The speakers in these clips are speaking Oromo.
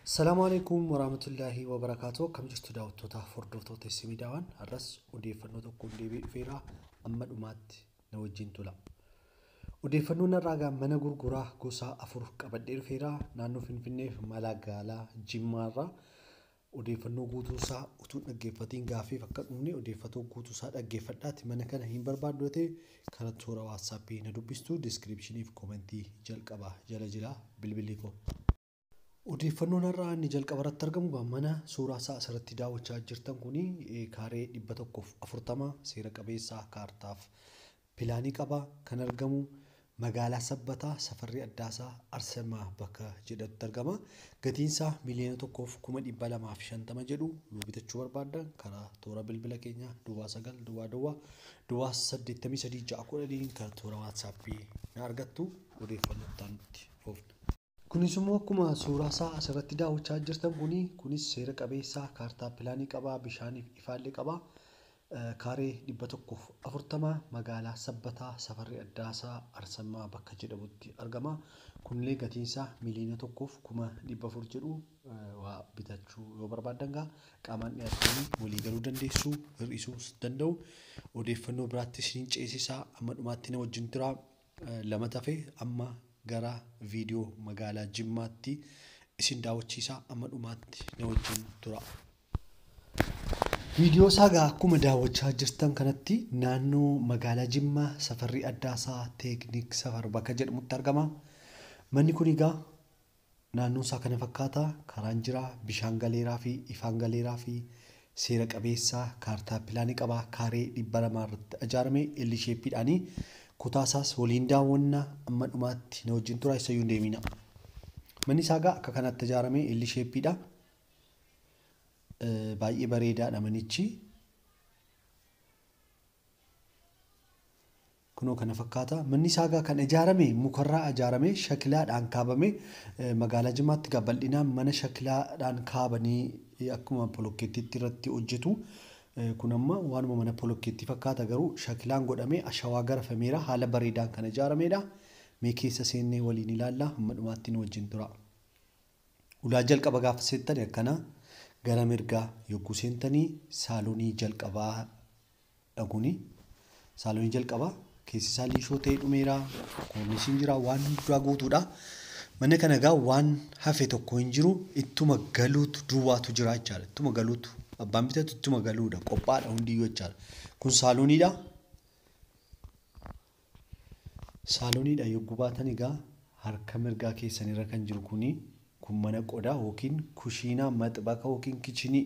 Assalamualaikum warahmatullahi wabarakatuh. Kam jirtu daawwattoota hordoftoota Simiidawaan har'as odeeffannoo tokkoon deebi'eera amma dhumaatti na wajjin tula. Odeeffannoon irraa mana gurguraa gosa 4 qabadhee dhufeera naannoo Finfinnee magaalaa Jimmaarraa. Odeeffannoo guutuusaa utuu dhaggeeffatiin gaafii akka dhumne odeeffannoo guutuusaa dhaggeeffadhaatti mana kana hin barbaaddu ta'e kana toora WhatsApp na dubbistu description fi commentii jalqaba jala jira bilbilii koo. Odeeffannoon irraa inni jalqaba irratti argamu mana suuraa isaa asirratti daawwachaa jirtan kuni kaaree 140 seera qabeessa kaartaaf pilaanii qaba kan argamu magaalaa Sabbataa safarri addaasaa Arsamaa bakka jedhatti argama. Gatiin isaa miliyoona 1,250 jedhu yoo bitachuu barbaaddan karaa toora bilbila keenya duwwaa 9 duwwaa 83 kan toora WhatsApp na argattu odeeffannoo itti fufna. Kunis immoo akkuma suuraa isaa asirratti daawwachaa jirtan kunis seera qabeessa kaartaa pilaanii qaba bishaaniif ifaallee qaba. Kaaree 140 magaalaa Sabbataa safarri addaasaa Arsamaa bakka jedhamutti argama. Kunillee gatiin isaa miliyoona 1,400 jedhu waa bitachuu yoo barbaaddan qaamaan dhiyaatanii walii galuu dandeessu hir'isuus danda'u. Odeeffannoo biraattis hin ceesisaa amma dhumaatti na wajjin tura lama tafe amma gara viidiyoo magaalaa Jimmaatti isin daawwachiisaa amma dhumaatti na wajjin tura. Viidiyoo isaa akkuma daawwachaa jirtan kanatti naannoo magaalaa Jimmaa safarri addaasaa teekniik safar bakka jedhamutti argama. Manni kun naannoo isaa kana fakkaata karaan jira bishaan galeeraa fi ifaan galeeraa fi seera qabeessa kaartaa pilaanii qaba. Kaaree 200 irratti ijaarame L shapeedhaani. Kutaasaas waliin daawwannaa amma dhumaatti na wajjin tura isa yuun deemina. Manni isaa akka kanatti ijaarame L shapeedha. Baay'ee bareedaadha manichi. Kunoo kana fakkaata. Manni isaa kan ijaarame mukarraa ijaarame shakilaadhaan kaabame magaalaa Jimmaatti bal'inaan mana shakilaadhaan kaabanii akkuma bolokkeettiitti irratti hojjetu. Kun amma waanuma mana bolokkeettii fakkaata garuu shakilaan godhamee ashawaa garafameera haala bareedaan kan ijaaramedha. Mee keessa seennee waliin ilaalla amma dhumaatti nu wajjin tura. Ulaa jalqaba gaafa seentanii akkana gara mirgaa yogguu seentanii saaloonii jalqabaa dhaguni. Saaloonii jalqabaa keessi isaa liishoo ta'ee dhumeera. Koornisiin jira waan hundaa guutuudha. Mana kana waan hafe tokko hin jiru ittuma galuutu duwwaatu jira jechaadha. Ittuma galuutu abbaan bitatu ittuma galuudha qophaadha hundiyyuu jechaadha. Kun saalooniidha. Saalooniidha yogguu baatan harka mirgaa keessanirra kan jiru kun mana qodaa yookiin kushiinaa maxbaqa yookiin kichinii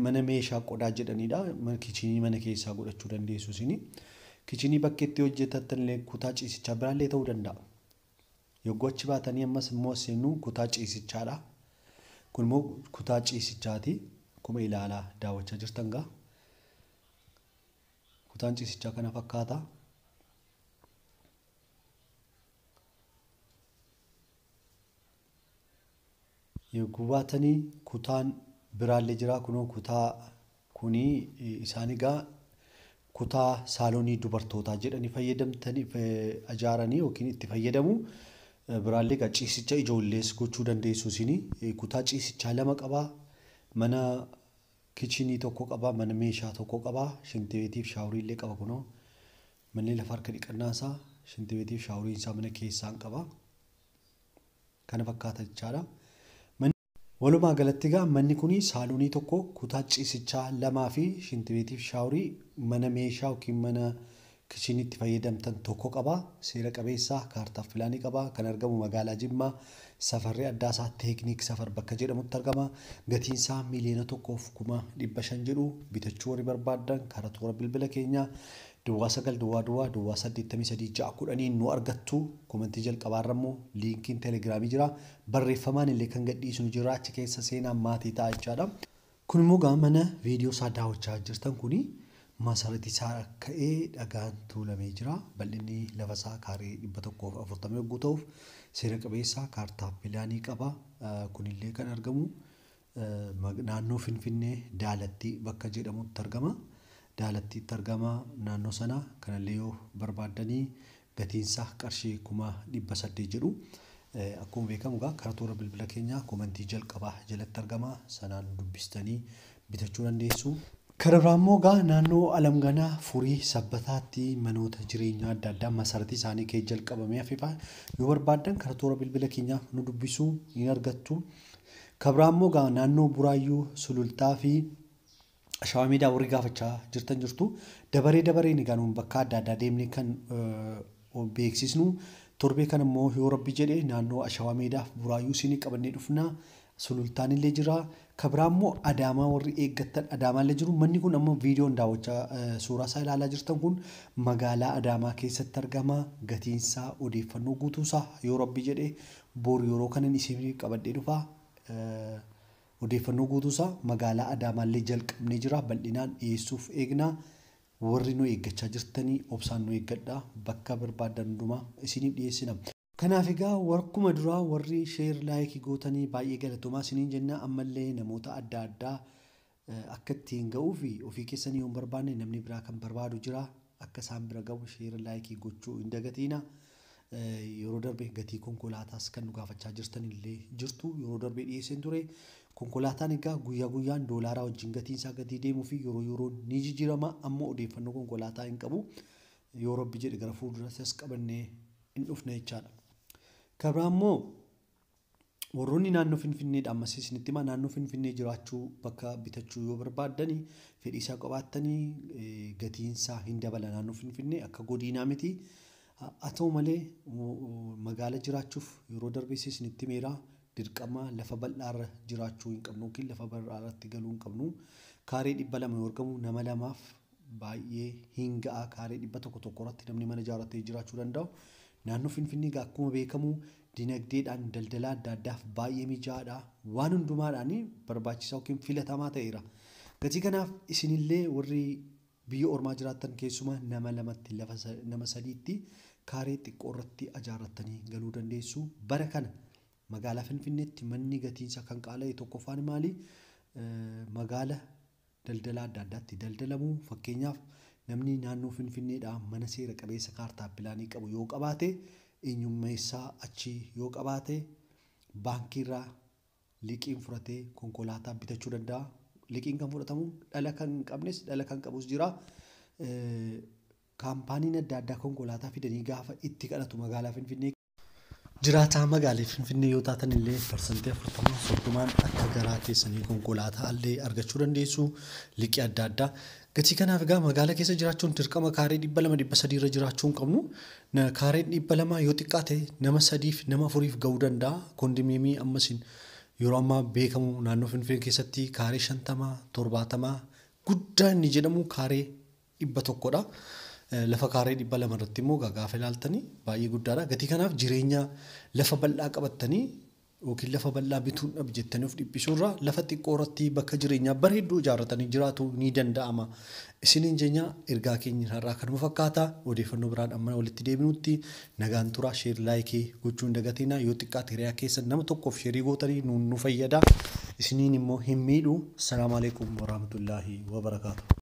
mana meeshaa qodaa jedhanidha. Kichinii mana keessaa godhachuu dandeessu isini. Kichinii bakkeetti hojjetattanillee kutaa ciisichaa biraallee ta'uu danda'a. Yogguu achi baatanii ammas immoo seenuu kutaa ciisichaadha. Kun immoo kutaa ciisichaati. Akkuma ilaalaa daawwachaa jirtan kutaan ciisichaa kana fakkaata. Yogguu baatanii kutaan biraallee jira. Kunoo kutaa isaan kutaa saaloonii dubartootaa jedhanii fayyadamtanii ijaaranii yookiin itti fayyadamu. Biraallee ciisicha ijoollees gochuu dandeessu isini. Kutaa ciisichaa 2 qaba. Mana kichinii tokko qaba. Mana meeshaa tokko qaba. Shintibeetiif shaaworii illee qaba kunoo. Manni lafa harka dhiqannaa isaa shintibeetiif shaaworiin isaa mana keessaan qaba. Kana fakkaata jechaadha. Walumaa galatti manni kun saaloonii tokko kutaa ciisichaa 2 fi shintibeetiif shaaworii mana meeshaa yookiin mana kishiniitti fayyadamtan tokko qaba. Seera qabeessa kaartaaf pilaanii qaba. Kan argamu magaalaa Jimmaa safarri addaasaa teekniik safar bakka jedhamutti argama. Gatiin isaa miliyoona 1,500 jedhu bitachuu warri barbaadan karaa toora bilbila keenya duwwaa 9 duwwaa 83 nu argattu. Komentii jalqabaarra immoo liinkiin teelegiraamii jira. Barreeffamaan illee kan gadhiisnu jira achi keessa seenaa maatii ta'a jechaadha. Kun immoo mana viidiyoo isaa daawwachaa jirtan kuni masarati isaa ka'ee dhagaan tuulamee jira. Bal'inni lafa isaa kaaree 140 yogguu ta'uuf seera qabeessa kaartaa pilaanii qaba. Kunillee kan argamu naannoo Finfinnee Daalatti bakka jedhamutti argama. Daalattiitti argama naannoo sana kanallee yoo barbaadanii gatiin isaa qarshii 800 jedhu. akkuma beekamu egaa karaa toora bilbila keenyaa komentii jalqabaa jalatti argama sanaan dubbistanii bitachuu dandeessu. Karaa biraa immoo egaa naannoo Alamganaa Furii Sabbataatti manoota jireenyaa adda addaa masarati isaanii kee jalqabamee hafeefaa yoo barbaadan karaa toora bilbila keenyaa nu dubbisuu ni argattu. Karaa biraa immoo egaa naannoo Buraayyuu Sulultaa fi Shawaa Meedaa warri gaafachaa jirtan jirtu dabareen egaa nuun bakka adda addaa deemnee kan beeksisnu torbee kan immoo yoo rabbi jedhee naannoo Shawaa Meedaa Buraayyuu isinii qabannee dhufna. Sulultaan illee jira. Karaa biraa immoo Adaamaa warri eeggattan Adaamaa illee jiru. Manni kun amma viidiyoon daawwachaa suuraa isaa ilaalaa jirtan kun magaalaa Adaamaa keessatti argama. Gatiin isaa odeeffannoo guutuusaa yoo rabbi jedhee boru yeroo kanan isinii qabadhee dhufa. Odeeffannoo guutuusaa magaalaa Adaamaa illee jalqabnee jira. Bal'inaan dhiyeessuuf eegna. Warri nu eeggachaa jirtanii obsaan nu eeggadhaa. Bakka barbaadan hundumaa isiniif dhiyeessina. Kanaaf egaa warkuma duraa warri sheer laayikii gootanii baay'ee galatoomaa isiniin jenna. Ammallee namoota adda addaa akka ittiin ga'uu fi ofii keessanii yoo barbaanne namni biraa kan barbaadu jira. Akka isaan bira ga'u sheer laayikii gochuu hin dagatiina. Yeroo darbe gatii konkolaataas kan nu gaafachaa jirtan illee jirtu. Yeroo darbe dhiyeesseen ture. Konkolaataan egaa guyyaa guyyaan doolaaraa wajjin gatiin isaa gadi deemuu fi yeroo ni jijjiirama. Amma odeeffannoo konkolaataa hin qabu. Yoo rabbi jedhe gara fuulduraas qabannee hin dhufne jechaadha. Karaa biraa immoo warroonni naannoo Finfinneedha ammas isinitti himaa naannoo Finfinnee jiraachuu bakka bitachuu yoo barbaadanii fedhii isaa qabaattanii gatiin isaa hin dabala naannoo Finfinnee akka godinaa miti. Haa ta'u malee magaala jiraachuuf yeroo darbee isinitti himeera dirqama lafa bal'aarra jiraachuu hin qabnu yookiin lafa bal'aarratti galuu hin qabnu. Kaaree 200 yoo argamu nama lamaaf baay'ee hin ga'a. Kaaree 100 irratti namni mana ijaarratee jiraachuu danda'u. Naannoo Finfinnee akkuma beekamu dinagdeedhaan daldala adda addaaf baay'ee mijaa'aadha. Waan hundumaadhaan barbaachisaa yookiin filatamaa ta'eera. Gatii kanaaf isinillee warri biyya ormaa jiraattan keessumaa nama lamatti nama sadiitti kaaree xiqqoo irratti ijaarrattanii galuu dandeessu. Bara kana magaalaa Finfinneetti manni gatiinsa kan qaala'e tokkoffaan maali? Magaala daldala adda addaatti daldalamu. Fakkeenyaaf namni naannoo Finfinneedhaa mana seera qabeessa kaartaa pilaanii qabu yoo qabaate eenyummeessaa achi yoo qabaate baankiirraa liqiin fudhatee konkolaataa bitachuu danda'a. Liqiin kan fudhatamu dhala kan hin qabnes dhala kan qabus jira. Kaampaaniin adda addaa konkolaataa fidanii gaafa itti kadhatu magaalaa Finfinnee. Jiraataa magaalaa Finfinnee yoo taatan illee parsantii 40 akka garaa keessanii konkolaataa illee argachuu dandeessu. Liqii adda addaa. Gatii kanaaf egaa magaalaa keessa jiraachuun dirqama kaaree 200-300 irra jiraachuu hin qabnu. Kaareen 200 yoo xiqqaate nama 3f nama 4f ga'uu danda'a. Kondominiyeemii ammasin yeroo ammaa beekamu naannoo Finfinnee keessatti kaaree 50-70 guddaa inni jedhamu kaaree 100dha. Lafa kaaree 200 irratti immoo gaafa ilaaltanii baay'ee guddaadha. Gatii kanaaf jireenya lafa bal'aa qabattanii yookiin lafa bal'aa bituun dhab jettanii of dhiphisuurraa lafa xiqqoo irratti bakka jireenyaa bareedduu ijaarratanii jiraatu ni danda'ama. Isiniin jeenya ergaa keenya irraa kanuma fakkaata. Odeeffannoo biraan amma walitti deebinutti nagaan turaa sheer laayikii gochuu hin dagatina. Yoo xiqqaate hiriyaa keessan nama tokkoof sheerii gootanii nu fayyada. Isiniin immoo hin miidhu. Assalaamu alaikum warahmatullaahi wabarakaatu.